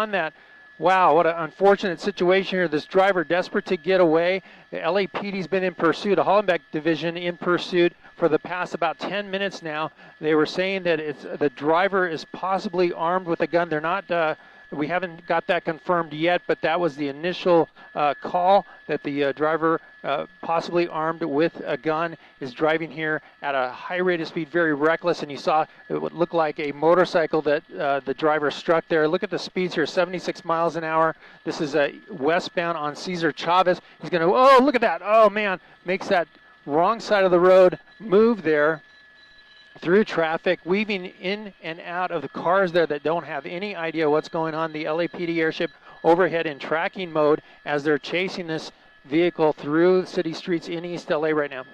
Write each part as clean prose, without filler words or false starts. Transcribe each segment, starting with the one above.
on that. Wow, what an unfortunate situation here. This driver desperate to get away. The LAPD's been in pursuit, the Hollenbeck division in pursuit for the past about 10 minutes now. They were saying that the driver is possibly armed with a gun. They're not, we haven't got that confirmed yet, but that was the initial call that the driver, possibly armed with a gun, is driving here at a high rate of speed, very reckless. And you saw it would look like a motorcycle that the driver struck there. Look at the speeds here, 76 miles an hour. This is westbound on Cesar Chavez. He's going to, oh, look at that. Oh, man, makes that wrong side of the road move there through traffic, weaving in and out of the cars there that don't have any idea what's going on. The LAPD airship overhead in tracking mode as they're chasing this vehicle through city streets in East LA right now.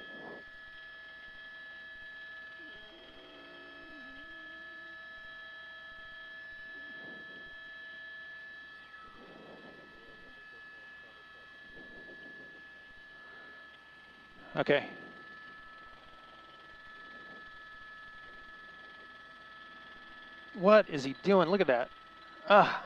Okay. What is he doing? Look at that. Ah.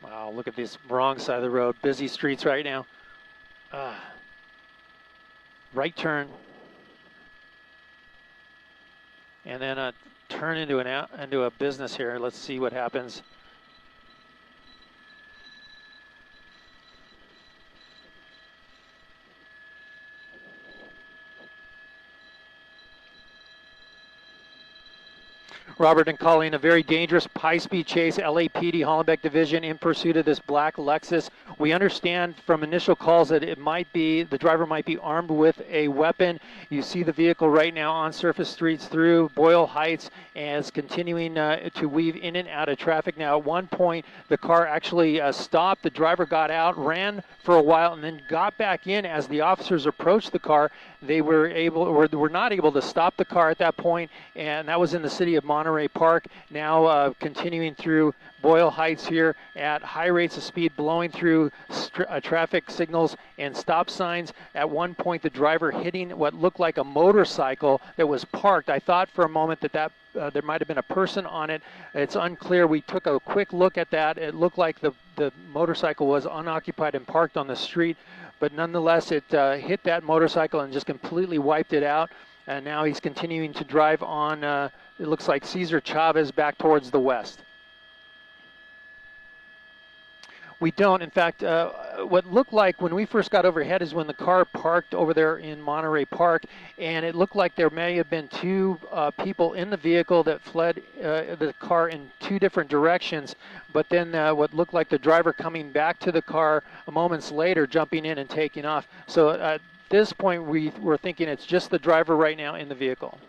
Wow, look at this wrong side of the road. Busy streets right now. Right turn. And then a turn into a business here. Let's see what happens. Robert and Colleen, a very dangerous high-speed chase. LAPD Hollenbeck Division in pursuit of this black Lexus. We understand from initial calls that the driver might be armed with a weapon. You see the vehicle right now on surface streets through Boyle Heights and is continuing to weave in and out of traffic. Now, at one point, the car actually stopped. The driver got out, ran for a while, and then got back in as the officers approached the car. They were not able to stop the car at that point, and that was in the city of Monterey Park. Now continuing through Boyle Heights here at high rates of speed, blowing through traffic signals and stop signs. At one point, the driver hitting what looked like a motorcycle that was parked. I thought for a moment that there might have been a person on it. It's unclear. We took a quick look at that. It looked like the motorcycle was unoccupied and parked on the street, but nonetheless, it hit that motorcycle and just completely wiped it out. And now he's continuing to drive on, it looks like Cesar Chavez back towards the west. We don't. In fact, what looked like when we first got overhead is when the car parked over there in Monterey Park, and it looked like there may have been two people in the vehicle that fled the car in two different directions, but then what looked like the driver coming back to the car moments later, jumping in and taking off. So at this point, we're thinking it's just the driver right now in the vehicle.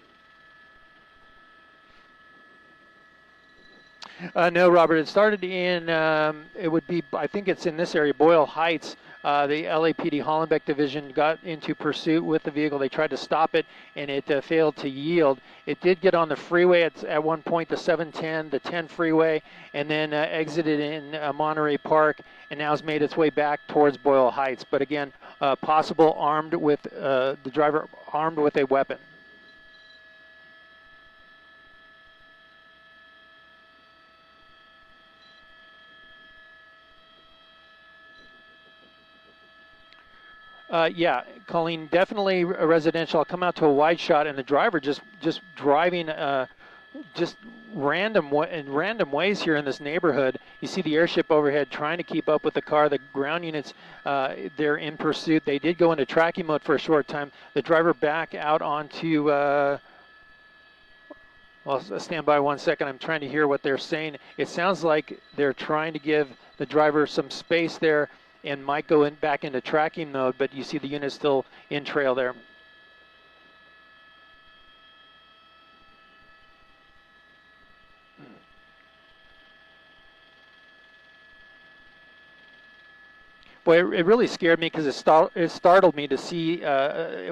No, Robert, it started in, it would be, I think it's in this area, Boyle Heights. The LAPD Hollenbeck Division got into pursuit with the vehicle. They tried to stop it, and it failed to yield. It did get on the freeway at one point, the 710, the 10 freeway, and then exited in Monterey Park, and now has made its way back towards Boyle Heights. But again, possible armed with, the driver armed with a weapon. Yeah, Colleen, definitely a residential. I'll come out to a wide shot, and the driver just driving just in random ways here in this neighborhood. You see the airship overhead trying to keep up with the car. The ground units, they're in pursuit. They did go into tracking mode for a short time. The driver back out onto, well, stand by 1 second. I'm trying to hear what they're saying. It sounds like they're trying to give the driver some space there and might go back into tracking mode, but you see the unit still in trail there. Boy, it really scared me because it startled me to see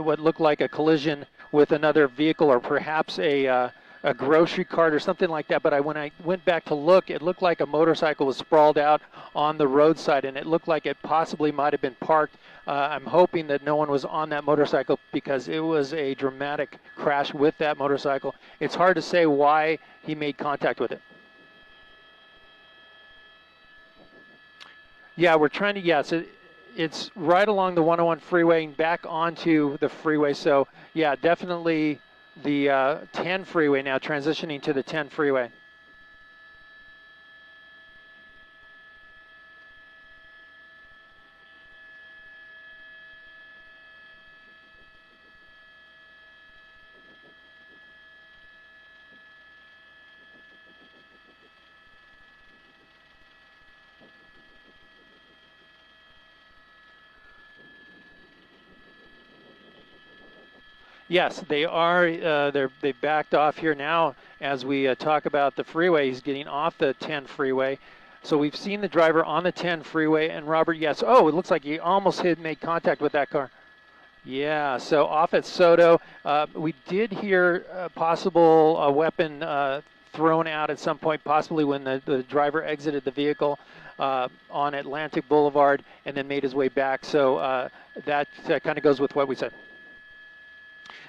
what looked like a collision with another vehicle or perhaps a grocery cart or something like that. But when I went back to look, it looked like a motorcycle was sprawled out on the roadside, and it looked like it possibly might have been parked. I'm hoping that no one was on that motorcycle because it was a dramatic crash with that motorcycle. It's hard to say why he made contact with it. Yeah, we're trying to, yes, it's right along the 101 freeway and back onto the freeway. So, yeah, definitely the 10 freeway now, transitioning to the 10 freeway. Yes, they are. They've backed off here now as we talk about the freeway. He's getting off the 10 freeway. So we've seen the driver on the 10 freeway. And Robert, yes. Oh, it looks like he almost made contact with that car. Yeah, so off at Soto. We did hear a possible weapon thrown out at some point, possibly when the driver exited the vehicle on Atlantic Boulevard and then made his way back. So that kind of goes with what we said.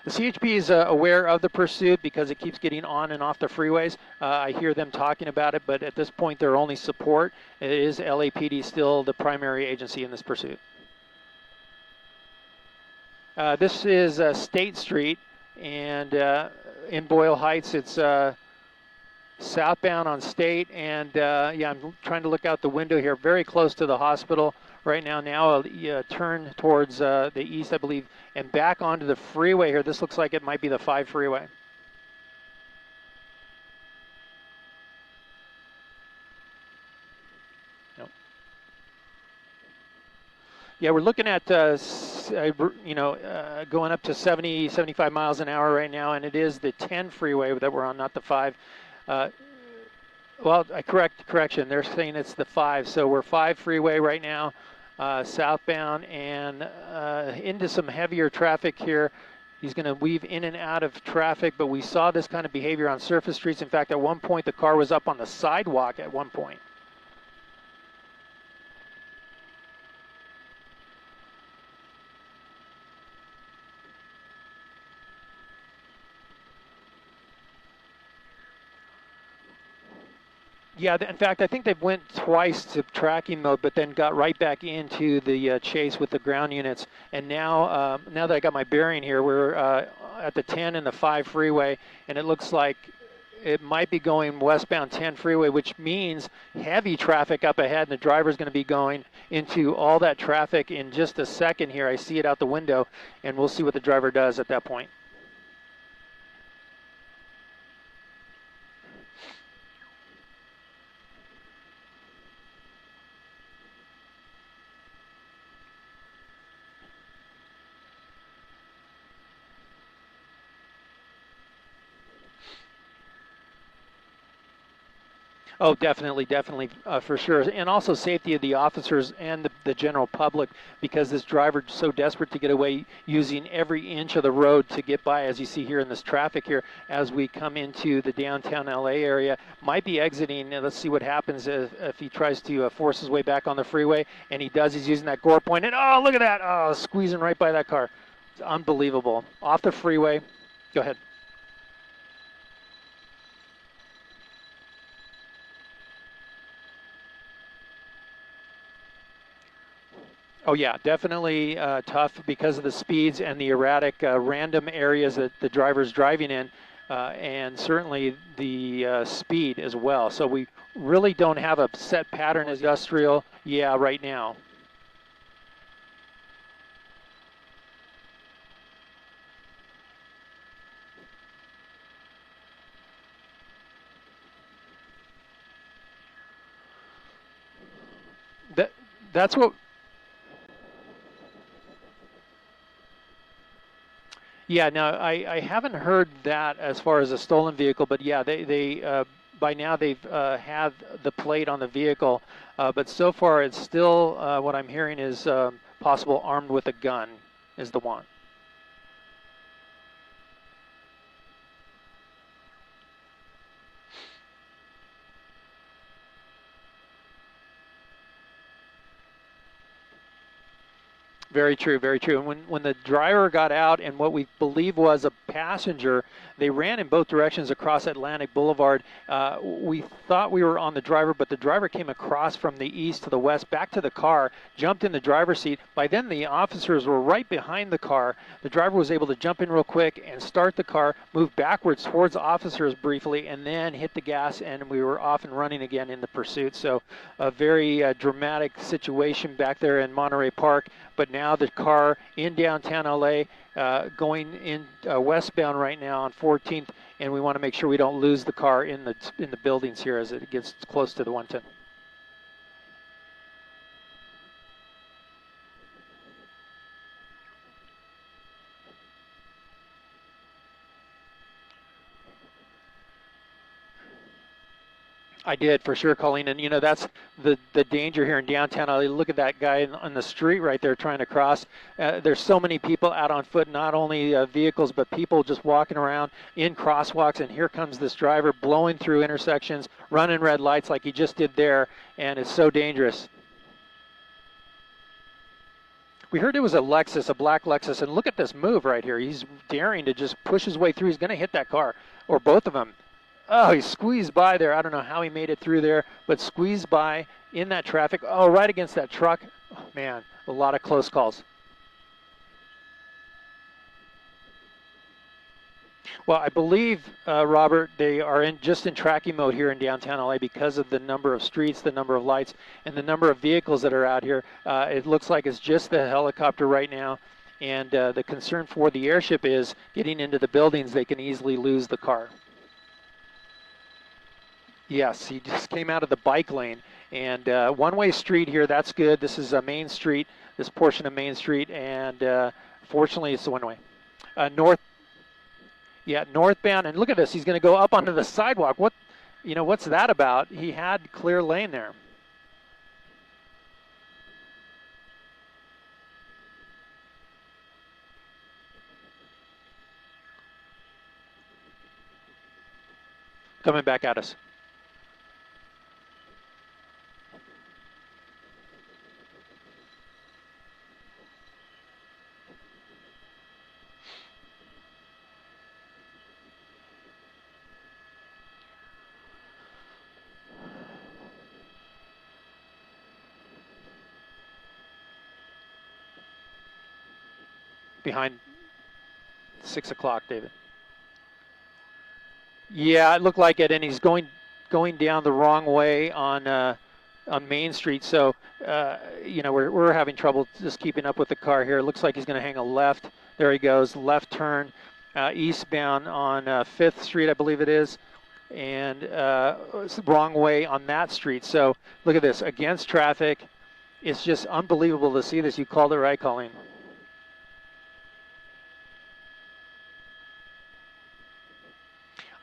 The CHP is aware of the pursuit because it keeps getting on and off the freeways. I hear them talking about it, but at this point, they're only support. It is LAPD still the primary agency in this pursuit. This is State Street, and in Boyle Heights, it's southbound on State, and yeah, I'm trying to look out the window here, very close to the hospital right now. Now a turn towards the east, I believe, and back onto the freeway here. This looks like it might be the 5 freeway. Nope. Yeah, we're looking at, going up to 70, 75 miles an hour right now, and it is the 10 freeway that we're on, not the 5. Well, correction. They're saying it's the 5. So we're 5 freeway right now, southbound, and into some heavier traffic here. He's going to weave in and out of traffic, but we saw this kind of behavior on surface streets. In fact, at one point, the car was up on the sidewalk at one point. Yeah, in fact, I think they've went twice to tracking mode, but then got right back into the chase with the ground units. And now, now that I got my bearing here, we're at the 10 and the 5 freeway, and it looks like it might be going westbound 10 freeway, which means heavy traffic up ahead, and the driver's going to be going into all that traffic in just a second here. I see it out the window, and we'll see what the driver does at that point. Oh, definitely, for sure. And also safety of the officers and the general public, because this driver's so desperate to get away, using every inch of the road to get by, as you see here in this traffic here, as we come into the downtown LA area, might be exiting. Let's see what happens if he tries to force his way back on the freeway, and he does. He's using that gore point, and oh, look at that. Oh, squeezing right by that car. It's unbelievable. Off the freeway. Go ahead. Oh yeah, definitely tough because of the speeds and the erratic, random areas that the driver's driving in, and certainly the speed as well. So we really don't have a set pattern as industrial, yeah, right now. That that's what. Yeah, now I haven't heard that as far as a stolen vehicle, but yeah, they by now they've had the plate on the vehicle, but so far it's still what I'm hearing is possible armed with a gun is the one. Very true, very true. And when the driver got out and what we believe was a passenger, they ran in both directions across Atlantic Boulevard. We thought we were on the driver, but the driver came across from the east to the west, back to the car, jumped in the driver's seat. By then, the officers were right behind the car. The driver was able to jump in real quick and start the car, move backwards towards officers briefly, and then hit the gas, and we were off and running again in the pursuit. So a very dramatic situation back there in Monterey Park. But now the car in downtown LA going in westbound right now on 14th, and we want to make sure we don't lose the car in the buildings here as it gets close to the 110. I did, for sure, Colleen. And, you know, that's the danger here in downtown LA. Look at that guy on the street right there trying to cross. There's so many people out on foot, not only vehicles, but people just walking around in crosswalks. And here comes this driver blowing through intersections, running red lights like he just did there. And it's so dangerous. We heard it was a Lexus, a black Lexus. And look at this move right here. He's daring to just push his way through. He's going to hit that car, or both of them. Oh, he squeezed by there. I don't know how he made it through there, but squeezed by in that traffic. Oh, right against that truck. Oh, man, a lot of close calls. Well, I believe, Robert, they are just in tracking mode here in downtown LA because of the number of streets, the number of lights, and the number of vehicles that are out here. It looks like it's just the helicopter right now. And the concern for the airship is getting into the buildings. They can easily lose the car. Yes, he just came out of the bike lane. And one-way street here, that's good. This is Main Street, this portion of Main Street, and fortunately it's the one-way. Northbound, and look at this. He's going to go up onto the sidewalk. What's that about? He had clear lane there. Coming back at us. Behind 6 o'clock, David. Yeah, it looked like it, and he's going down the wrong way on Main Street. So, we're having trouble just keeping up with the car here. It looks like he's going to hang a left. There he goes, left turn, eastbound on 5th Street, I believe it is, and it's the wrong way on that street. So, look at this, against traffic. It's just unbelievable to see this. You called it right, Colleen.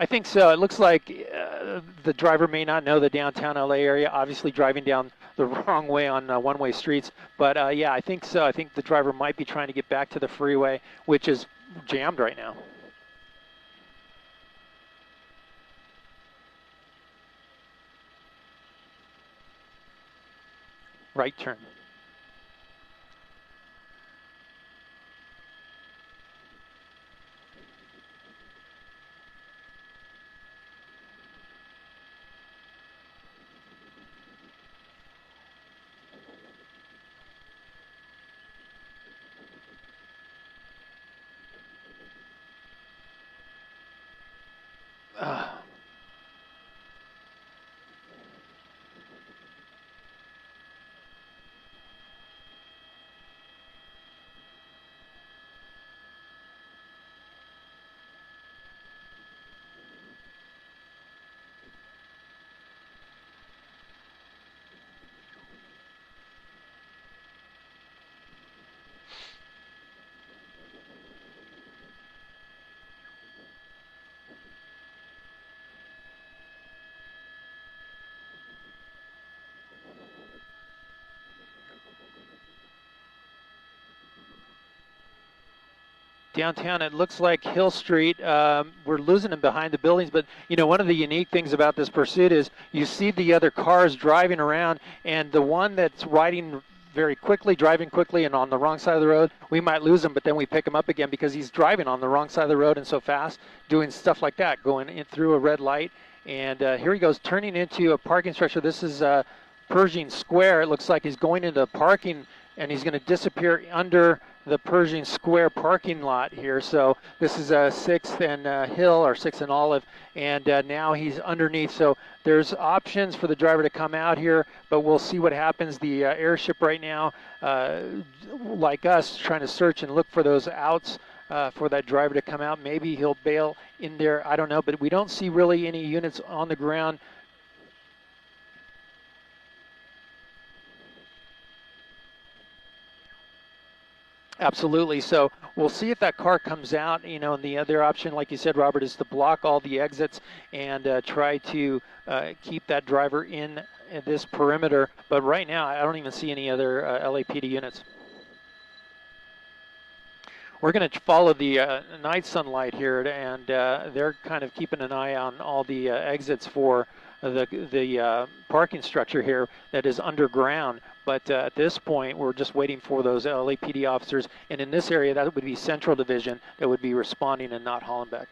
I think so. It looks like the driver may not know the downtown LA area, obviously driving down the wrong way on one-way streets. But, yeah, I think so. I think the driver might be trying to get back to the freeway, which is jammed right now. Right turn. downtown. It looks like Hill Street. We're losing him behind the buildings, but one of the unique things about this pursuit is you see the other cars driving around, and the one that's riding very quickly, driving quickly, and on the wrong side of the road, we might lose him, but then we pick him up again because he's driving on the wrong side of the road and so fast, doing stuff like that, going in through a red light. And here he goes, turning into a parking structure. This is Pershing Square. It looks like he's going into parking, and he's going to disappear under the Pershing Square parking lot here. So this is 6th and Hill, or 6th and Olive, and now he's underneath. So there's options for the driver to come out here, but we'll see what happens. The airship right now, like us, trying to search and look for those outs for that driver to come out. Maybe he'll bail in there, I don't know, but we don't see really any units on the ground. Absolutely. So we'll see if that car comes out. And the other option, like you said, Robert, is to block all the exits and try to keep that driver in this perimeter. But right now, I don't even see any other LAPD units. We're going to follow the night sunlight here, and they're kind of keeping an eye on all the exits for the parking structure here that is underground. But at this point, we're just waiting for those LAPD officers. And in this area, that would be Central Division that would be responding and not Hollenbeck.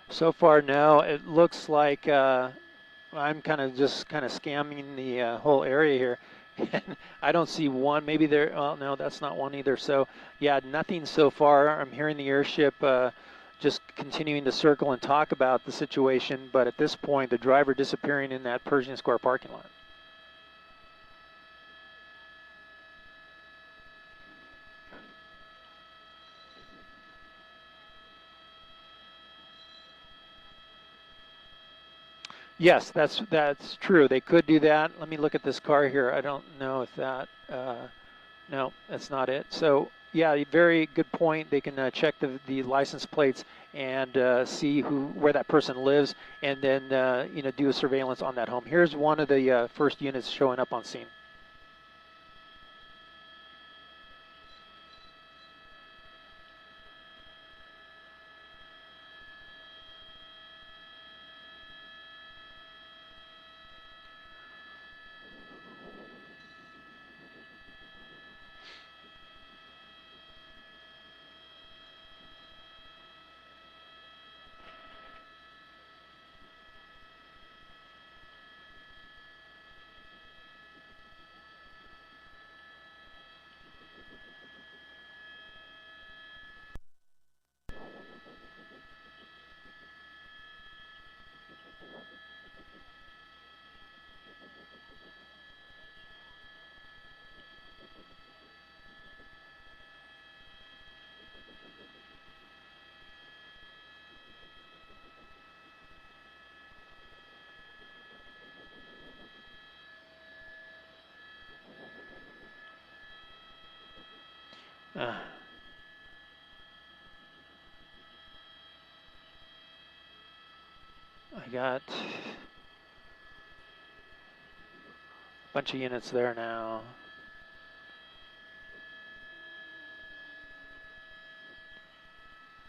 So far, no. It looks like I'm kind of scamming the whole area here. And I don't see one. Maybe there. Well, no, that's not one either. So, yeah, nothing so far. I'm hearing the airship just continuing to circle and talk about the situation. But at this point, the driver disappearing in that Pershing Square parking lot. Yes, that's true. They could do that. Let me look at this car here. I don't know if that. No, that's not it. So yeah, very good point. They can check the license plates and see where that person lives, and then do a surveillance on that home. Here's one of the first units showing up on scene. I got a bunch of units there now.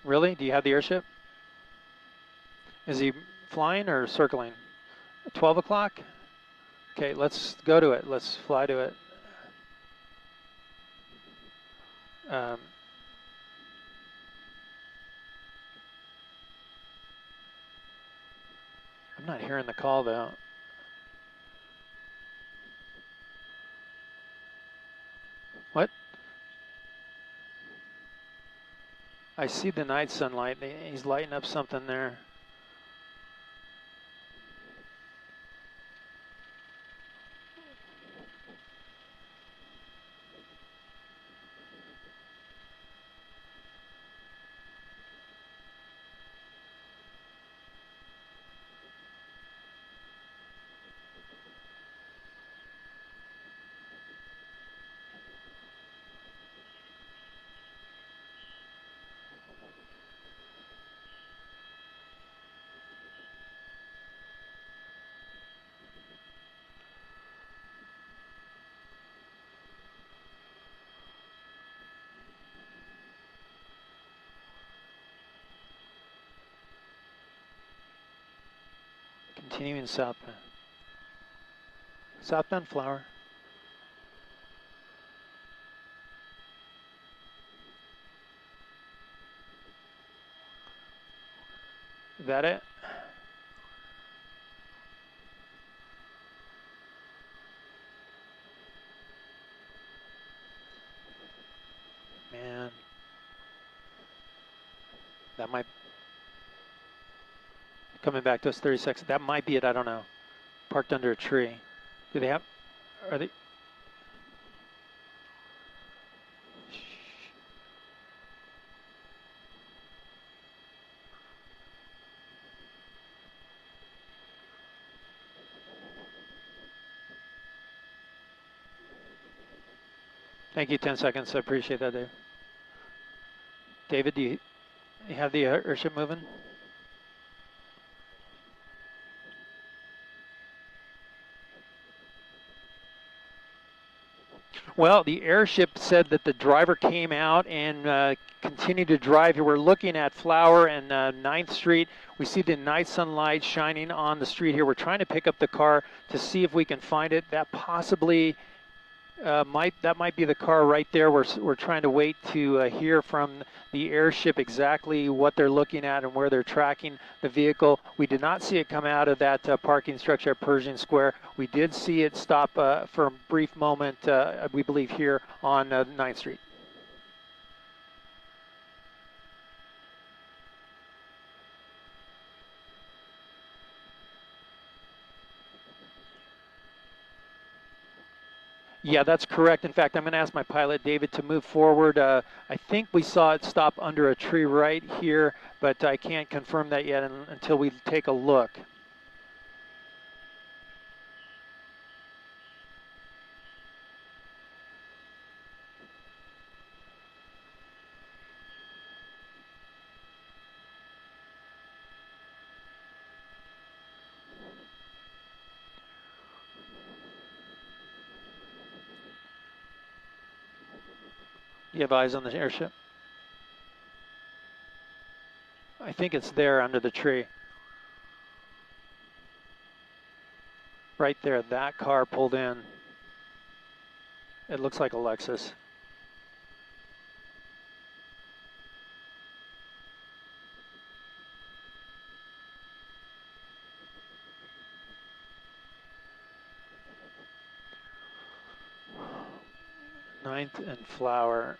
Really? Do you have the airship? Is he flying or circling? 12 o'clock? Okay, let's go to it. Let's fly to it. I'm not hearing the call though. What? I see the night sunlight. He's lighting up something there. Continuing southbound. Southbound Flower. Is that it? Man. That might... Coming back to us 30 seconds. That might be it. I don't know. Parked under a tree. Do they have... Are they... Thank you, 10 seconds. I appreciate that, Dave. David, do you have the airship moving? Well, the airship said that the driver came out and continued to drive. Here we're looking at Flower and 9th Street. We see the night sunlight shining on the street here. We're trying to pick up the car to see if we can find it. That possibly might be the car right there. We're trying to wait to hear from the airship exactly what they're looking at and where they're tracking the vehicle. We did not see it come out of that parking structure at Pershing Square. We did see it stop for a brief moment, we believe, here on 9th Street. Yeah, that's correct. In fact, I'm going to ask my pilot, David, to move forward. I think we saw it stop under a tree right here, but I can't confirm that yet until we take a look. You have eyes on the airship? I think it's there under the tree. Right there, that car pulled in. It looks like a Lexus. Ninth and Flower.